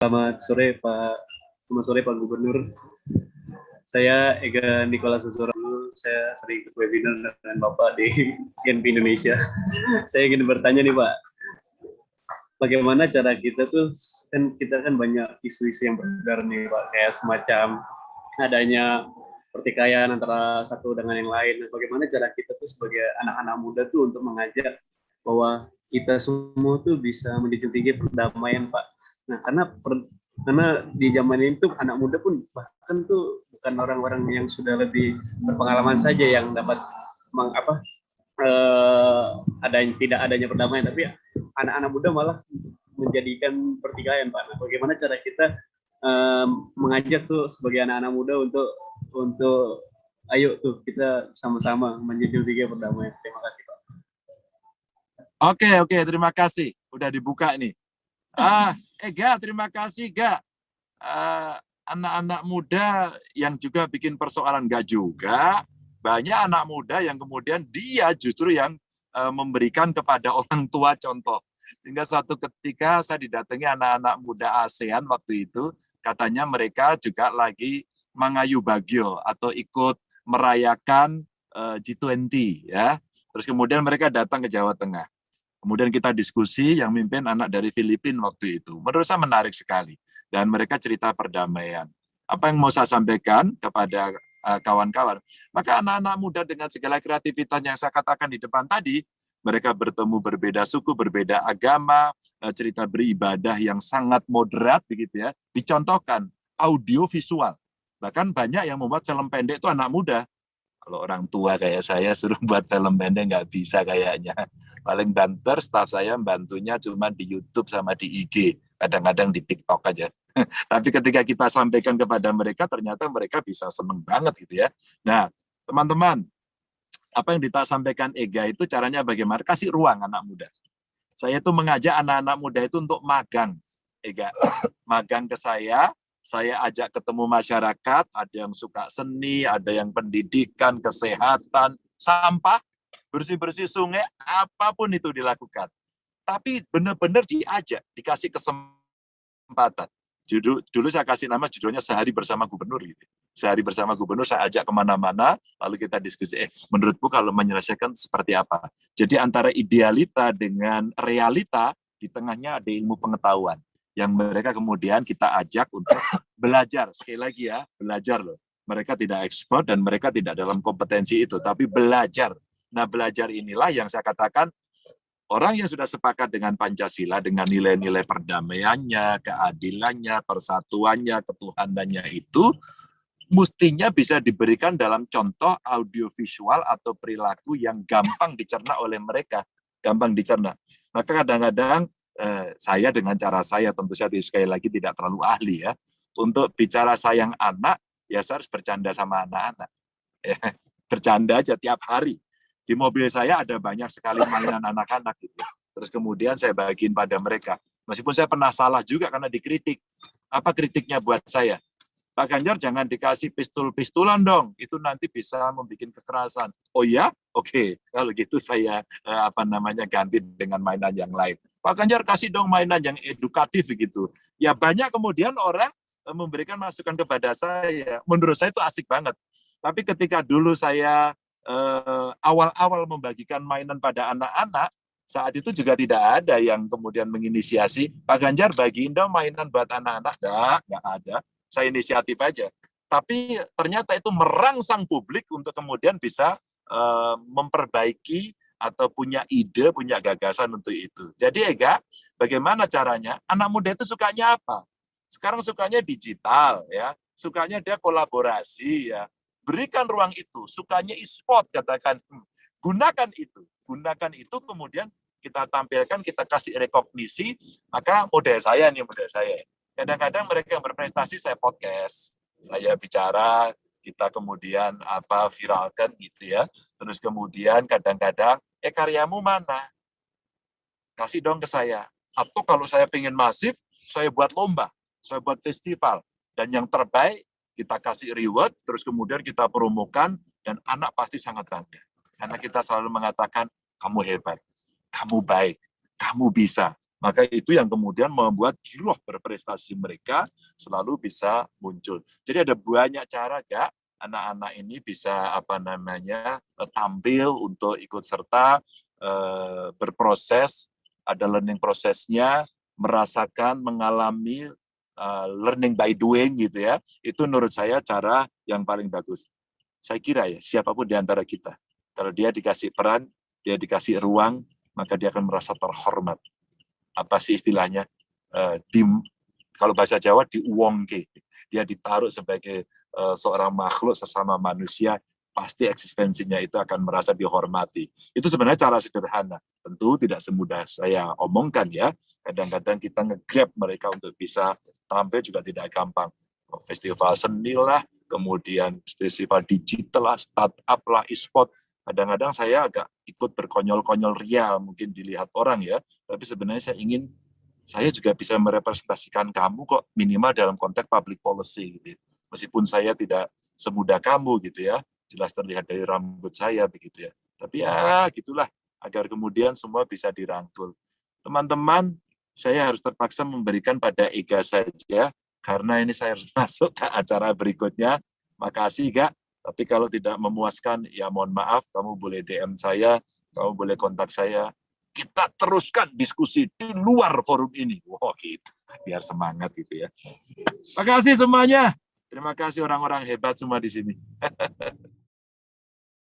Selamat sore Pak, selamat sore Pak Gubernur. Saya Ega Nikola Susuro. Saya sering ikut webinar dengan Bapak di CNP Indonesia. Saya ingin bertanya nih Pak, bagaimana cara kita tuh, kan kita kan banyak isu-isu yang beredar nih Pak, kayak semacam adanya pertikaian antara satu dengan yang lain. Bagaimana cara kita tuh sebagai anak-anak muda tuh untuk mengajak bahwa kita semua tuh bisa menjunjung tinggi perdamaian Pak. Nah, karena di zaman ini tuh anak muda pun bahkan tuh bukan orang-orang yang sudah lebih berpengalaman saja yang dapat eh, tidak adanya perdamaian, tapi anak-anak muda malah menjadikan pertikaian Pak. Nah, bagaimana cara kita mengajak tuh sebagai anak-anak muda untuk ayo tuh kita sama-sama menjunjung tinggi perdamaian. Terima kasih Pak. Oke, terima kasih. Udah dibuka nih. Ega, terima kasih, Ga. Anak-anak muda yang juga bikin persoalan nggak juga. Banyak anak muda yang kemudian dia justru yang memberikan kepada orang tua contoh. Sehingga suatu ketika saya didatangi anak-anak muda ASEAN waktu itu, katanya mereka juga lagi mangayu bagyo atau ikut merayakan G20 ya. Terus kemudian mereka datang ke Jawa Tengah. Kemudian kita diskusi, yang mimpin anak dari Filipina waktu itu. Menurut saya menarik sekali. Dan mereka cerita perdamaian. Apa yang mau saya sampaikan kepada kawan-kawan? Maka anak-anak muda dengan segala kreativitas yang saya katakan di depan tadi, mereka bertemu berbeda suku, berbeda agama, cerita beribadah yang sangat moderat, begitu ya. Dicontohkan audio visual. Bahkan banyak yang membuat film pendek itu anak muda. Kalau orang tua kayak saya suruh buat film pendek nggak bisa kayaknya. Paling banter staff saya bantunya cuma di YouTube sama di IG. Kadang-kadang di TikTok aja. Tapi ketika kita sampaikan kepada mereka, ternyata mereka bisa seneng banget gitu ya. Nah, teman-teman, apa yang kita sampaikan Ega itu caranya bagaimana? Kasih ruang anak muda. Saya itu mengajak anak-anak muda itu untuk magang. Ega, magang ke saya ajak ketemu masyarakat, ada yang suka seni, ada yang pendidikan, kesehatan, sampah, bersih-bersih sungai, apapun itu dilakukan. Tapi benar-benar diajak, dikasih kesempatan. Dulu saya kasih nama judulnya Sehari Bersama Gubernur. Gitu. Sehari Bersama Gubernur saya ajak kemana-mana, lalu kita diskusi, menurutmu kalau menyelesaikan seperti apa? Jadi antara idealita dengan realita, di tengahnya ada ilmu pengetahuan yang mereka kemudian kita ajak untuk belajar. Sekali lagi ya, belajar loh. Mereka tidak ekspor dan mereka tidak dalam kompetensi itu, tapi belajar. Nah, belajar inilah yang saya katakan orang yang sudah sepakat dengan Pancasila, dengan nilai-nilai perdamaiannya, keadilannya, persatuannya, ketuhanannya itu, mestinya bisa diberikan dalam contoh audiovisual atau perilaku yang gampang dicerna oleh mereka. Gampang dicerna. Maka kadang-kadang saya dengan cara saya, tentu saja sekali lagi tidak terlalu ahli ya, untuk bicara sayang anak, ya saya harus bercanda sama anak-anak. Bercanda aja tiap hari. Di mobil saya ada banyak sekali mainan anak-anak gitu. Terus kemudian saya bagiin pada mereka. Meskipun saya pernah salah juga karena dikritik. Apa kritiknya buat saya? Pak Ganjar jangan dikasih pistol-pistolan dong. Itu nanti bisa membuat kekerasan. Oh ya? Oke. Kalau gitu saya ganti dengan mainan yang lain. Pak Ganjar kasih dong mainan yang edukatif gitu. Ya banyak kemudian orang memberikan masukan kepada saya. Menurut saya itu asik banget. Tapi ketika dulu saya awal-awal membagikan mainan pada anak-anak, saat itu juga tidak ada yang kemudian menginisiasi, Pak Ganjar bagiin dong mainan buat anak-anak. Nggak ada. Saya inisiatif aja. Tapi ternyata itu merangsang publik untuk kemudian bisa memperbaiki atau punya ide, punya gagasan untuk itu. Jadi Ega, bagaimana caranya? Anak muda itu sukanya apa? Sekarang sukanya digital, ya, sukanya dia kolaborasi, ya. Berikan ruang itu, sukanya e-sport, katakan, gunakan itu kemudian kita tampilkan, kita kasih rekognisi, maka model saya. Kadang-kadang mereka yang berprestasi saya podcast, saya bicara, kita kemudian viralkan gitu ya. Terus kemudian kadang-kadang, karyamu mana? Kasih dong ke saya. Atau kalau saya pengen masif, saya buat lomba, saya buat festival, dan yang terbaik kita kasih reward, terus kemudian kita promokan, dan anak pasti sangat bangga. Karena kita selalu mengatakan, kamu hebat, kamu baik, kamu bisa. Maka itu yang kemudian membuat giroh berprestasi mereka selalu bisa muncul. Jadi ada banyak cara, Kak, anak-anak ini bisa tampil untuk ikut serta berproses, ada learning prosesnya, merasakan, mengalami learning by doing gitu ya. Itu menurut saya cara yang paling bagus. Saya kira ya, siapapun di antara kita, kalau dia dikasih peran, dia dikasih ruang, maka dia akan merasa terhormat. Apa sih istilahnya? Kalau bahasa Jawa diuwongke. Dia ditaruh sebagai seorang makhluk sesama manusia, pasti eksistensinya itu akan merasa dihormati. Itu sebenarnya cara sederhana. Tentu tidak semudah saya omongkan ya. Kadang-kadang kita nge-grab mereka untuk bisa tampil juga tidak gampang. Festival seni lah, kemudian festival digital lah, startup lah, e-sport. Kadang-kadang saya agak ikut berkonyol-konyol ria, mungkin dilihat orang ya, tapi sebenarnya saya juga bisa merepresentasikan kamu kok, minimal dalam konteks public policy gitu. Meskipun saya tidak semudah kamu gitu ya, jelas terlihat dari rambut saya begitu ya. Tapi ya gitulah, agar kemudian semua bisa dirangkul. Teman-teman, saya harus terpaksa memberikan pada Ega saja, karena ini saya harus masuk ke acara berikutnya. Makasih, Kak. Tapi kalau tidak memuaskan, ya mohon maaf, kamu boleh DM saya, kamu boleh kontak saya. Kita teruskan diskusi di luar forum ini. Wow, gitu. Biar semangat gitu ya. Makasih semuanya. Terima kasih orang-orang hebat semua di sini.